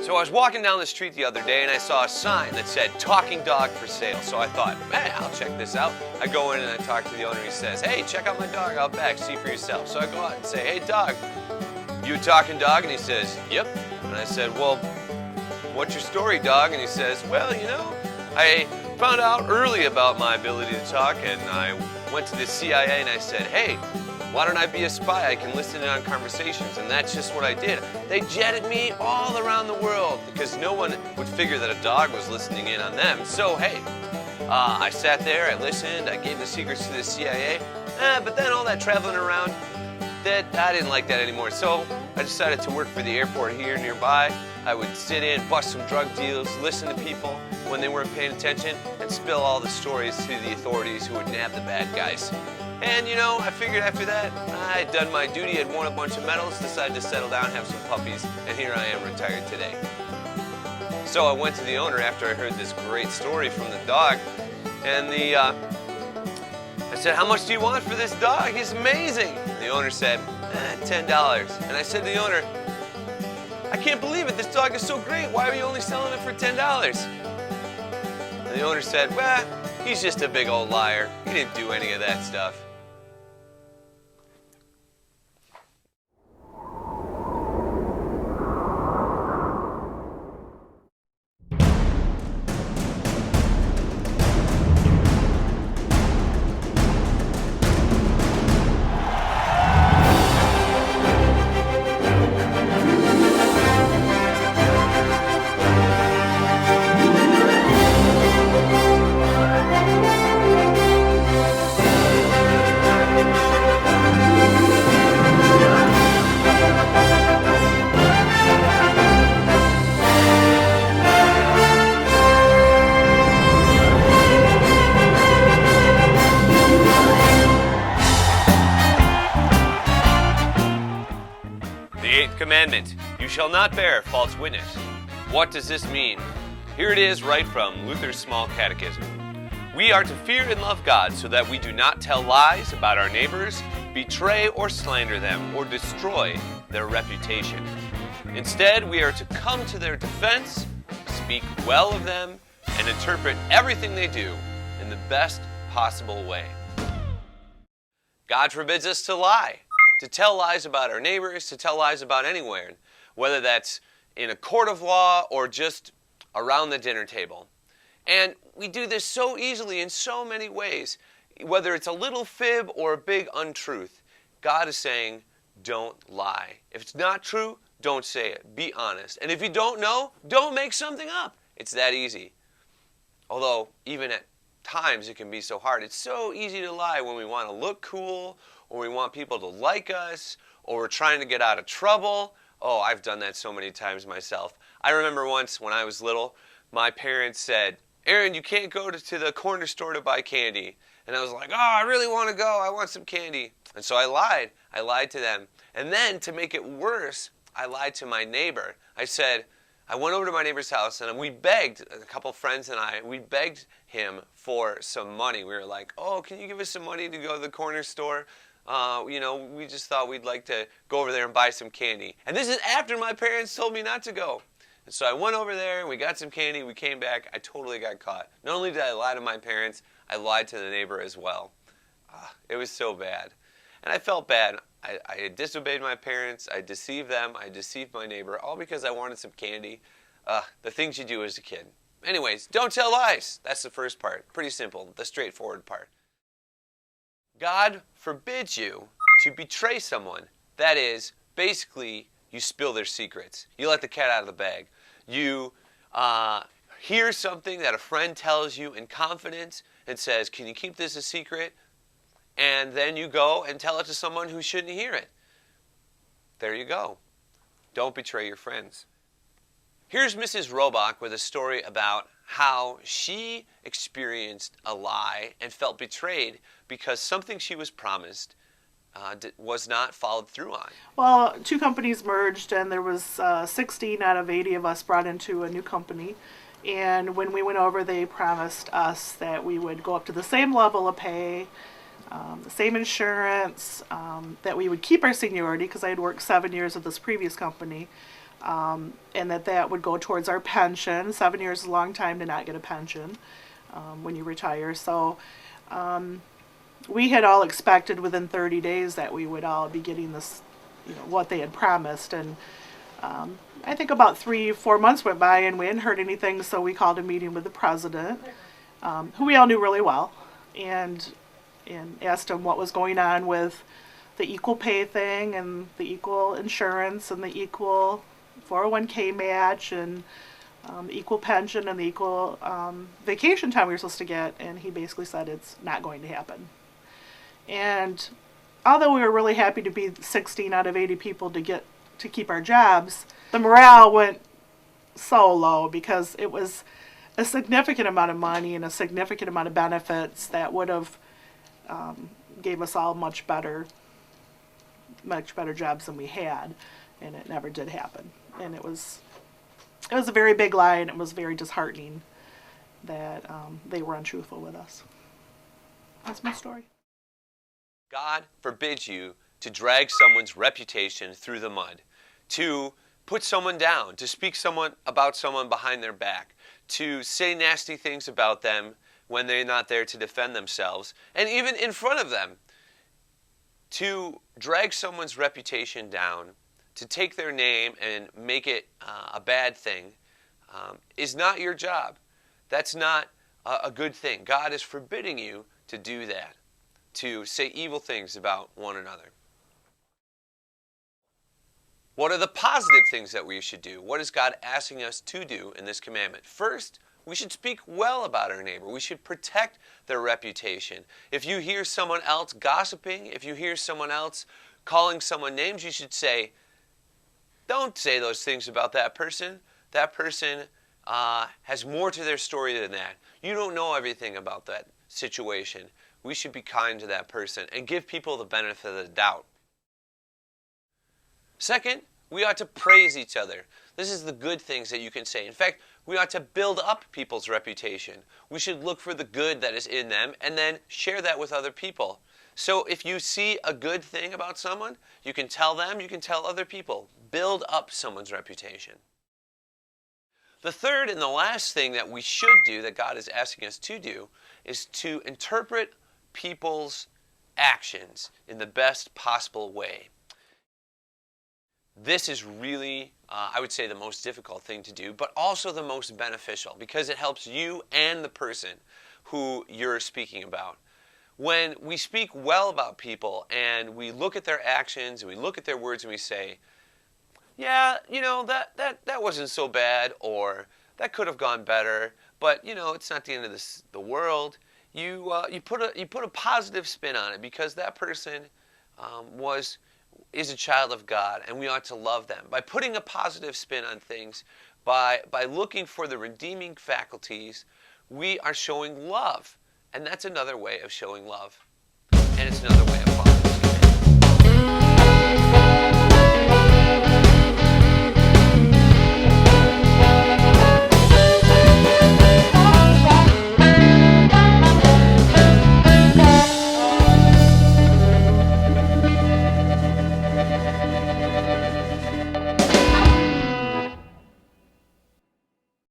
So I was walking down the street the other day and I saw a sign that said talking dog for sale. So I thought, man, I'll check this out. I go in and I talk to the owner. He says, hey, check out my dog out back, see for yourself. So I go out and say, hey, dog, you a talking dog? And he says, yep. And I said, well, what's your story, dog? And he says, well, you know, I found out early about my ability to talk and I went to the CIA and I said, hey, why don't I be a spy? I can listen in on conversations, and that's just what I did. They jetted me all around the world because no one would figure that a dog was listening in on them. So, hey, I sat there, I listened, I gave the secrets to the CIA, but then all that traveling around, I didn't like that anymore. So I decided to work for the airport here nearby. I would sit in, bust some drug deals, listen to people when they weren't paying attention, and spill all the stories to the authorities who would nab the bad guys. And you know, I figured after that, I had done my duty, had won a bunch of medals, decided to settle down, have some puppies, and here I am retired today. So I went to the owner after I heard this great story from the dog, and I said, how much do you want for this dog? He's amazing. And the owner said, $10. And I said to the owner, I can't believe it, this dog is so great, why are you only selling it for $10? And the owner said, well, he's just a big old liar. He didn't do any of that stuff. Commandment, you shall not bear false witness. What does this mean? Here it is right from Luther's Small Catechism. We are to fear and love God so that we do not tell lies about our neighbors, betray or slander them, or destroy their reputation. Instead, we are to come to their defense, speak well of them, and interpret everything they do in the best possible way. God forbids us to lie. To tell lies about our neighbors, to tell lies about anywhere, whether that's in a court of law or just around the dinner table. And we do this so easily in so many ways, whether it's a little fib or a big untruth. God is saying, don't lie. If it's not true, don't say it. Be honest. And if you don't know, don't make something up. It's that easy. Although, even at times it can be so hard. It's so easy to lie when we want to look cool, or we want people to like us, or we're trying to get out of trouble. Oh, I've done that so many times myself. I remember once when I was little, my parents said, Aaron, you can't go to the corner store to buy candy. And I was like, oh, I really want to go. I want some candy. And so I lied. I lied to them. And then to make it worse, I lied to my neighbor. I said, I went over to my neighbor's house and we begged, a couple friends and I, we begged him for some money. We were like, oh, can you give us some money to go to the corner store? We just thought we'd like to go over there and buy some candy. And this is after my parents told me not to go. And so I went over there and we got some candy. We came back. I totally got caught. Not only did I lie to my parents, I lied to the neighbor as well. It was so bad. And I felt bad. I disobeyed my parents. I deceived them. I deceived my neighbor, all because I wanted some candy. The things you do as a kid. Anyways, don't tell lies. That's the first part. Pretty simple, the straightforward part. God forbids you to betray someone. That is, basically, you spill their secrets. You let the cat out of the bag. You hear something that a friend tells you in confidence and says, can you keep this a secret? And then you go and tell it to someone who shouldn't hear it. There you go. Don't betray your friends. Here's Mrs. Robach with a story about how she experienced a lie and felt betrayed because something she was promised was not followed through on. Well, two companies merged and there was 16 out of 80 of us brought into a new company. And when we went over, they promised us that we would go up to the same level of pay, the same insurance, that we would keep our seniority because I had worked 7 years at this previous company. and that would go towards our pension. 7 years is a long time to not get a pension when you retire. So we had all expected within 30 days that we would all be getting this, what they had promised. And I think about 3-4 months went by and we hadn't heard anything, so we called a meeting with the president, who we all knew really well, and asked him what was going on with the equal pay thing and the equal insurance and the equal 401k match and the equal pension and the equal vacation time we were supposed to get. And he basically said it's not going to happen. And although we were really happy to be 16 out of 80 people to keep our jobs, the morale went so low because it was a significant amount of money and a significant amount of benefits that would have gave us all much better jobs than we had, and it never did happen. And it was a very big lie, and it was very disheartening that they were untruthful with us. That's my story. God forbids you to drag someone's reputation through the mud, to put someone down, to speak about someone behind their back, to say nasty things about them when they're not there to defend themselves, and even in front of them. To drag someone's reputation down, to take their name and make it a bad thing, is not your job. That's not a good thing. God is forbidding you to do that, to say evil things about one another. What are the positive things that we should do? What is God asking us to do in this commandment? First, we should speak well about our neighbor. We should protect their reputation. If you hear someone else gossiping, if you hear someone else calling someone names, you should say, don't say those things about that person. That person has more to their story than that. You don't know everything about that situation. We should be kind to that person and give people the benefit of the doubt. Second, we ought to praise each other. This is the good things that you can say. In fact, we ought to build up people's reputation. We should look for the good that is in them and then share that with other people. So if you see a good thing about someone, you can tell them, you can tell other people. Build up someone's reputation. The third and the last thing that we should do, that God is asking us to do, is to interpret people's actions in the best possible way. This is really, I would say, the most difficult thing to do, but also the most beneficial because it helps you and the person who you're speaking about. When we speak well about people and we look at their actions and we look at their words and we say, yeah, that wasn't so bad, or that could have gone better, but it's not the end of the world. You put a positive spin on it because that person is a child of God, and we ought to love them. By putting a positive spin on things, by looking for the redeeming faculties, we are showing love. And that's another way of showing love. And it's another way of love.